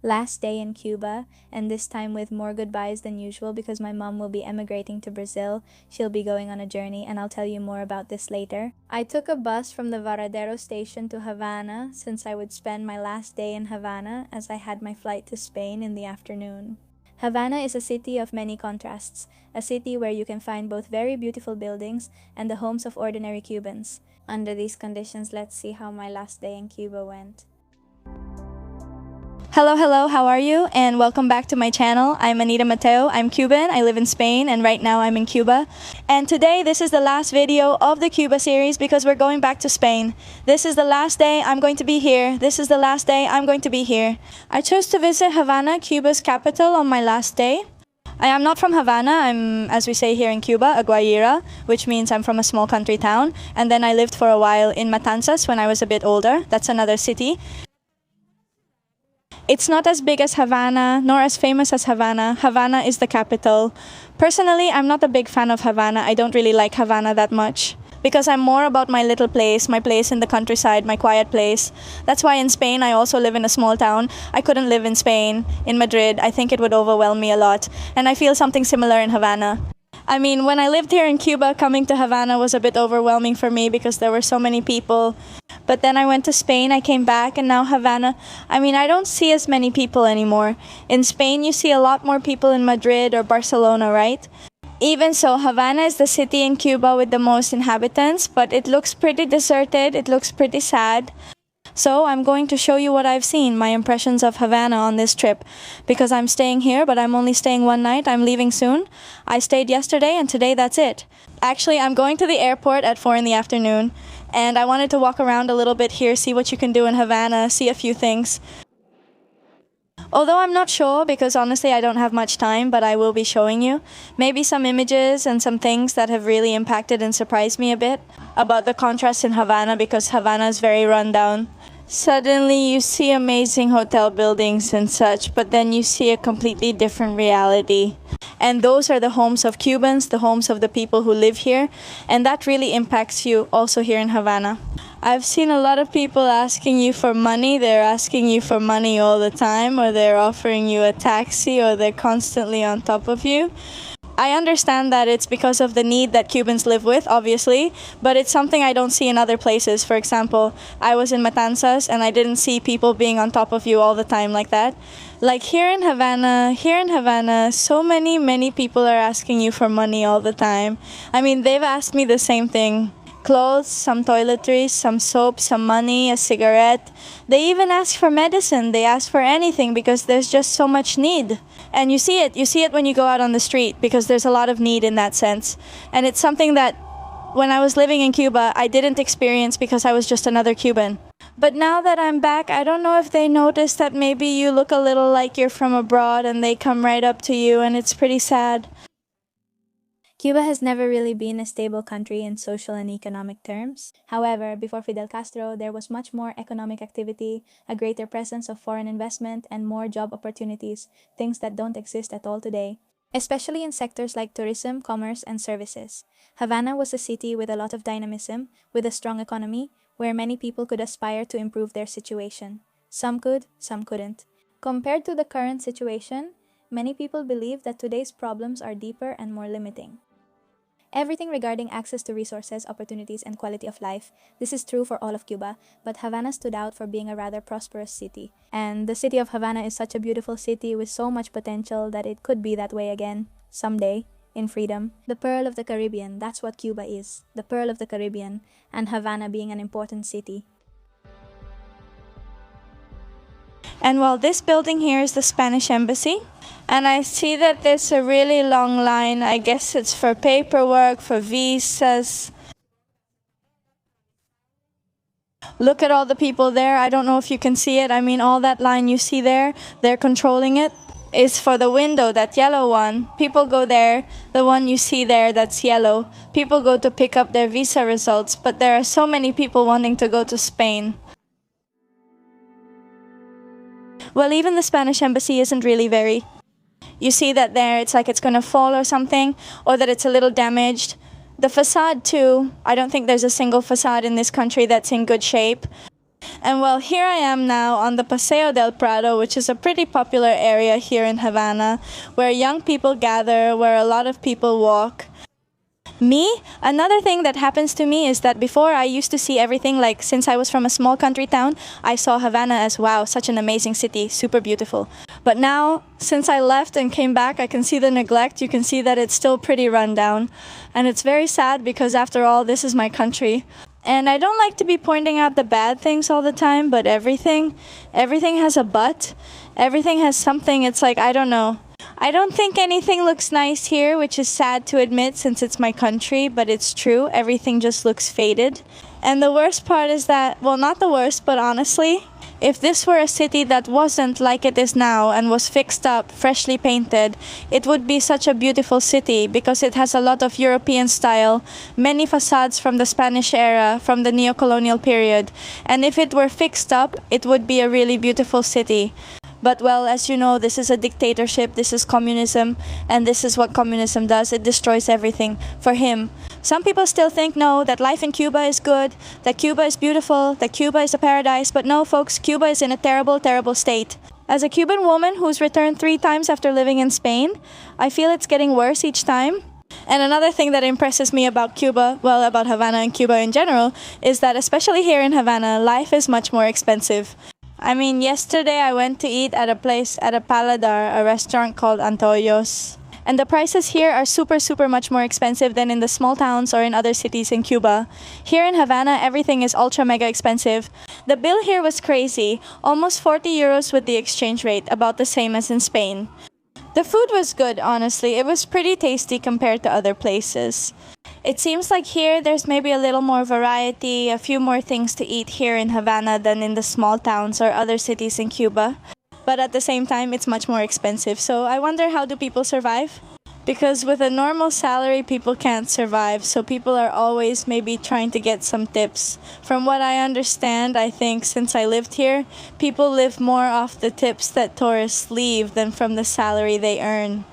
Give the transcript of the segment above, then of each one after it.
Last day in Cuba, and this time with more goodbyes than usual because my mom will be emigrating to Brazil. She'll be going on a journey, and I'll tell you more about this later. I took a bus from the Varadero station to Havana since I would spend my last day in Havana as I had my flight to Spain in the afternoon. Havana is a city of many contrasts, a city where you can find both very beautiful buildings and the homes of ordinary Cubans. Under these conditions, let's see how my last day in Cuba went. Hello, how are you? And welcome back to my channel. I'm Anita Mateo. I'm Cuban, I live in Spain, and right now I'm in Cuba. And today, this is the last video of the Cuba series because we're going back to Spain. This is the last day I'm going to be here. This is the last day I'm going to be here. I chose to visit Havana, Cuba's capital, on my last day. I am not from Havana. I'm, as we say here in Cuba, a Guajira, which means I'm from a small country town. And then I lived for a while in Matanzas when I was a bit older. That's another city. It's not as big as Havana, nor as famous as Havana. Havana is the capital. Personally, I'm not a big fan of Havana. I don't really like Havana that much because I'm more about my little place, my place in the countryside, my quiet place. That's why in Spain, I also live in a small town. I couldn't live in Spain, in Madrid. I think it would overwhelm me a lot. And I feel something similar in Havana. I mean, when I lived here in Cuba, coming to Havana was a bit overwhelming for me because there were so many people. But then I went to Spain, I came back, and now Havana. I mean, I don't see as many people anymore. In Spain, you see a lot more people in Madrid or Barcelona, right? Even so, Havana is the city in Cuba with the most inhabitants, but it looks pretty deserted, it looks pretty sad. So I'm going to show you what I've seen, my impressions of Havana on this trip. Because I'm staying here, but I'm only staying one night, I'm leaving soon. I stayed yesterday, and today that's it. Actually, I'm going to the airport at 4 in the afternoon. And I wanted to walk around a little bit here, see what you can do in Havana, see a few things. Although I'm not sure, because honestly I don't have much time, but I will be showing you. Maybe some images and some things that have really impacted and surprised me a bit about the contrast in Havana, because Havana is very run down. Suddenly you see amazing hotel buildings and such, but then you see a completely different reality. And those are the homes of Cubans, the homes of the people who live here, and that really impacts you also here in Havana. I've seen a lot of people asking you for money. They're asking you for money all the time, or they're offering you a taxi, or they're constantly on top of you. I understand that it's because of the need that Cubans live with, obviously, but it's something I don't see in other places. For example, I was in Matanzas and I didn't see people being on top of you all the time like that. Like here in Havana, so many people are asking you for money all the time. I mean, they've asked me the same thing. Clothes, some toiletries, some soap, some money, a cigarette. They even ask for medicine. They ask for anything because there's just so much need. And you see it when you go out on the street because there's a lot of need in that sense. And it's something that when I was living in Cuba, I didn't experience because I was just another Cuban. But now that I'm back, I don't know if they notice that maybe you look a little like you're from abroad and they come right up to you, and it's pretty sad. Cuba has never really been a stable country in social and economic terms. However, before Fidel Castro, there was much more economic activity, a greater presence of foreign investment, and more job opportunities, things that don't exist at all today, especially in sectors like tourism, commerce, and services. Havana was a city with a lot of dynamism, with a strong economy, where many people could aspire to improve their situation. Some could, some couldn't. Compared to the current situation, many people believe that today's problems are deeper and more limiting. Everything regarding access to resources, opportunities, and quality of life. This is true for all of Cuba, but Havana stood out for being a rather prosperous city. And the city of Havana is such a beautiful city with so much potential that it could be that way again, someday, in freedom. The Pearl of the Caribbean, that's what Cuba is. The Pearl of the Caribbean, and Havana being an important city. And well, this building here is the Spanish Embassy. And I see that there's a really long line. I guess it's for paperwork, for visas. Look at all the people there. I don't know if you can see it. I mean, all that line you see there, they're controlling it. Is for the window, that yellow one. People go there, the one you see there that's yellow. People go to pick up their visa results, but there are so many people wanting to go to Spain. Well, even the Spanish Embassy isn't really very. You see that there, it's like it's going to fall or something, or that it's a little damaged. The facade too, I don't think there's a single facade in this country that's in good shape. And well, here I am now on the Paseo del Prado, which is a pretty popular area here in Havana, where young people gather, where a lot of people walk. Another thing that happens to me is that before I used to see everything like since I was from a small country town, I saw Havana as wow, such an amazing city, super beautiful. But now, since I left and came back, I can see the neglect. You can see that it's still pretty run down. And it's very sad because after all, this is my country. And I don't like to be pointing out the bad things all the time, but everything has a but. Everything has something. It's like, I don't know. I don't think anything looks nice here, which is sad to admit since it's my country, but it's true. Everything just looks faded. And the worst part is that, well, not the worst, but honestly, if this were a city that wasn't like it is now and was fixed up, freshly painted, it would be such a beautiful city because it has a lot of European style, many facades from the Spanish era, from the neo-colonial period. And if it were fixed up, it would be a really beautiful city. But well, as you know, this is a dictatorship, this is communism, and this is what communism does. It destroys everything for him. Some people still think, no, that life in Cuba is good, that Cuba is beautiful, that Cuba is a paradise. But no, folks, Cuba is in a terrible, terrible state. As a Cuban woman who's returned 3 times after living in Spain, I feel it's getting worse each time. And another thing that impresses me about Cuba, well, about Havana and Cuba in general, is that especially here in Havana, life is much more expensive. I mean, yesterday I went to eat at a place, at a Paladar, a restaurant called Antoyos. And the prices here are super, super much more expensive than in the small towns or in other cities in Cuba. Here in Havana, everything is ultra mega expensive. The bill here was crazy, almost 40 euros with the exchange rate, about the same as in Spain. The food was good, honestly. It was pretty tasty compared to other places. It seems like here there's maybe a little more variety, a few more things to eat here in Havana than in the small towns or other cities in Cuba. But at the same time, it's much more expensive. So I wonder, how do people survive? Because with a normal salary, people can't survive. So people are always maybe trying to get some tips. From what I understand, I think since I lived here, people live more off the tips that tourists leave than from the salary they earn.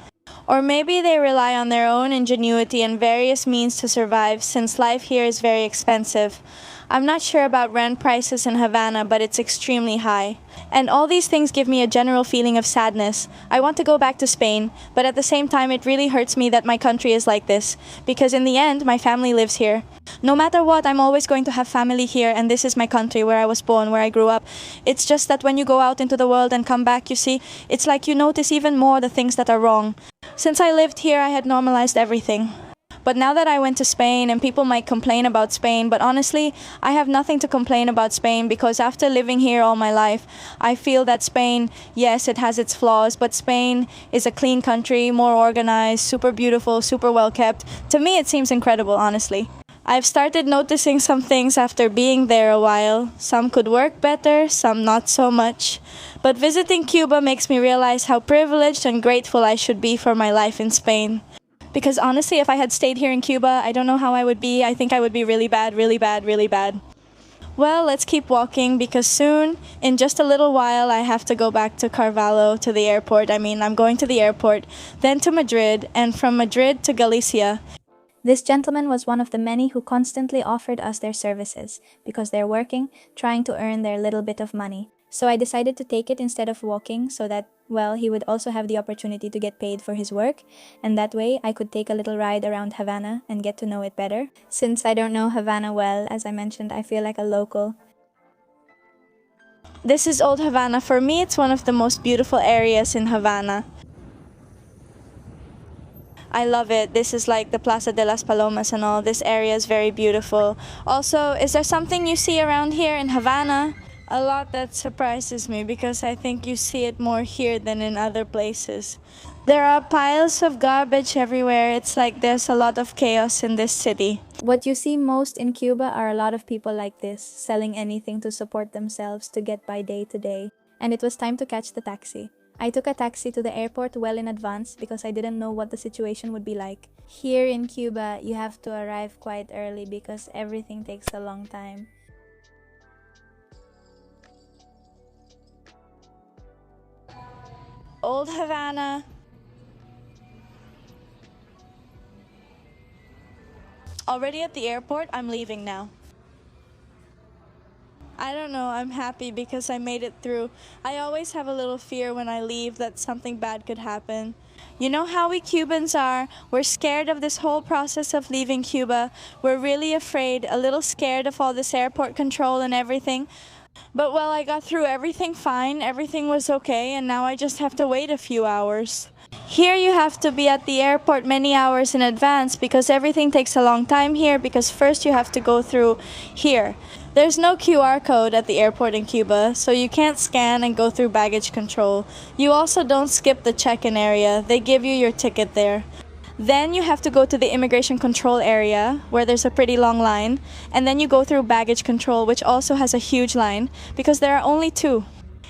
Or maybe they rely on their own ingenuity and various means to survive since life here is very expensive. I'm not sure about rent prices in Havana, but it's extremely high. And all these things give me a general feeling of sadness. I want to go back to Spain, but at the same time it really hurts me that my country is like this. Because in the end, my family lives here. No matter what, I'm always going to have family here, and this is my country where I was born, where I grew up. It's just that when you go out into the world and come back, you see, it's like you notice even more the things that are wrong. Since I lived here, I had normalized everything. But now that I went to Spain, and people might complain about Spain, but honestly, I have nothing to complain about Spain because after living here all my life, I feel that Spain, yes, it has its flaws, but Spain is a clean country, more organized, super beautiful, super well kept. To me, it seems incredible, honestly. I've started noticing some things after being there a while. Some could work better, some not so much. But visiting Cuba makes me realize how privileged and grateful I should be for my life in Spain. Because honestly, if I had stayed here in Cuba, I don't know how I would be. I think I would be really bad, really bad, really bad. Well, let's keep walking because soon, in just a little while, I have to go back to Carvalho, to the airport. I'm going to the airport, then to Madrid, and from Madrid to Galicia. This gentleman was one of the many who constantly offered us their services because they're working, trying to earn their little bit of money. So I decided to take it instead of walking so that, well, he would also have the opportunity to get paid for his work, and that way I could take a little ride around Havana and get to know it better. Since I don't know Havana well, as I mentioned, I feel like a local. This is Old Havana. For me, it's one of the most beautiful areas in Havana. I love it. This is like the Plaza de las Palomas and all. This area is very beautiful. Also, is there something you see around here in Havana? A lot that surprises me because I think you see it more here than in other places. There are piles of garbage everywhere. It's like there's a lot of chaos in this city. What you see most in Cuba are a lot of people like this, selling anything to support themselves to get by day to day. And it was time to catch the taxi. I took a taxi to the airport well in advance because I didn't know what the situation would be like. Here in Cuba, you have to arrive quite early because everything takes a long time. Old Havana. Already at the airport, I'm leaving now. I don't know, I'm happy because I made it through. I always have a little fear when I leave that something bad could happen. You know how we Cubans are? We're scared of this whole process of leaving Cuba. We're really afraid, a little scared of all this airport control and everything. But well, I got through everything fine, everything was okay, and now I just have to wait a few hours. Here you have to be at the airport many hours in advance because everything takes a long time here because first you have to go through here. There's no QR code at the airport in Cuba, so you can't scan and go through baggage control. You also don't skip the check-in area. They give you your ticket there. Then you have to go to the immigration control area where there's a pretty long line, and then you go through baggage control, which also has a huge line because there are only two.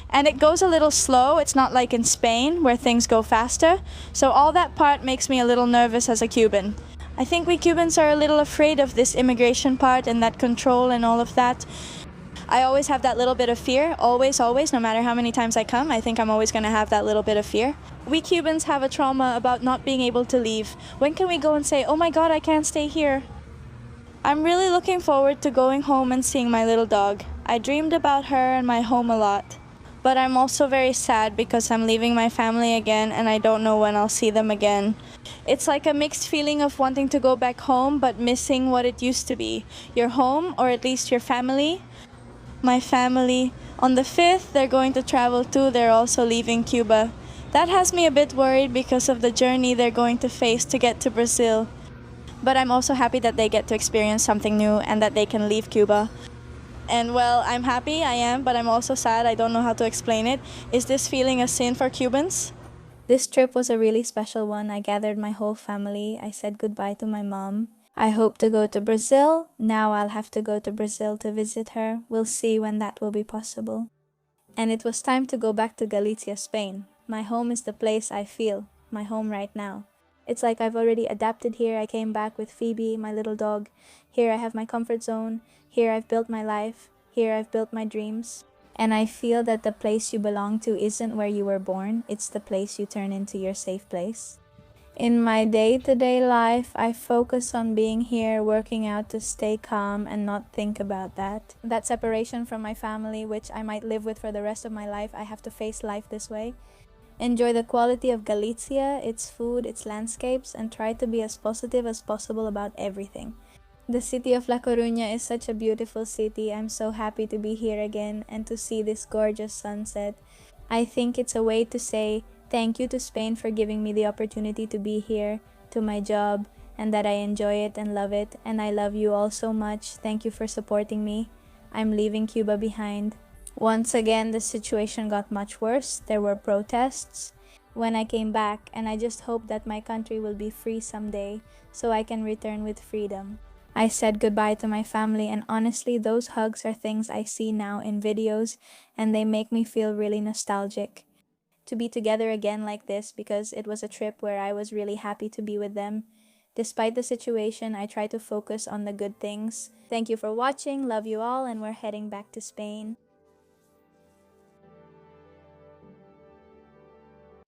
And it goes a little slow. It's not like in Spain where things go faster. So all that part makes me a little nervous as a Cuban. I think we Cubans are a little afraid of this immigration part and that control and all of that. I always have that little bit of fear, always, no matter how many times I come, I think I'm always going to have that little bit of fear. We Cubans have a trauma about not being able to leave. When can we go and say, oh my God, I can't stay here? I'm really looking forward to going home and seeing my little dog. I dreamed about her and my home a lot. But I'm also very sad because I'm leaving my family again and I don't know when I'll see them again. It's like a mixed feeling of wanting to go back home but missing what it used to be. Your home, or at least your family. My family. On the 5th, they're going to travel too. They're also leaving Cuba. That has me a bit worried because of the journey they're going to face to get to Brazil. But I'm also happy that they get to experience something new and that they can leave Cuba. And well, I'm happy, I am, but I'm also sad. I don't know how to explain it. Is this feeling a sin for Cubans? This trip was a really special one. I gathered my whole family. I said goodbye to my mom. I hope to go to Brazil. Now I'll have to go to Brazil to visit her. We'll see when that will be possible. And it was time to go back to Galicia, Spain. My home is the place I feel, my home right now. It's like I've already adapted here. I came back with Phoebe, my little dog. Here I have my comfort zone. Here I've built my life. Here I've built my dreams. And I feel that the place you belong to isn't where you were born. It's the place you turn into your safe place. In my day-to-day life, I focus on being here, working out to stay calm and not think about that. That separation from my family, which I might live with for the rest of my life, I have to face life this way. Enjoy the quality of Galicia, its food, its landscapes, and try to be as positive as possible about everything. The city of La Coruña is such a beautiful city. I'm so happy to be here again and to see this gorgeous sunset. I think it's a way to say thank you to Spain for giving me the opportunity to be here, to my job, and that I enjoy it and love it. And I love you all so much. Thank you for supporting me. I'm leaving Cuba behind. Once again, the situation got much worse. There were protests when I came back, and I just hope that my country will be free someday so I can return with freedom. I said goodbye to my family, and honestly, those hugs are things I see now in videos, and they make me feel really nostalgic. To be together again like this, because it was a trip where I was really happy to be with them. Despite the situation, I try to focus on the good things. Thank you for watching, love you all, and we're heading back to Spain.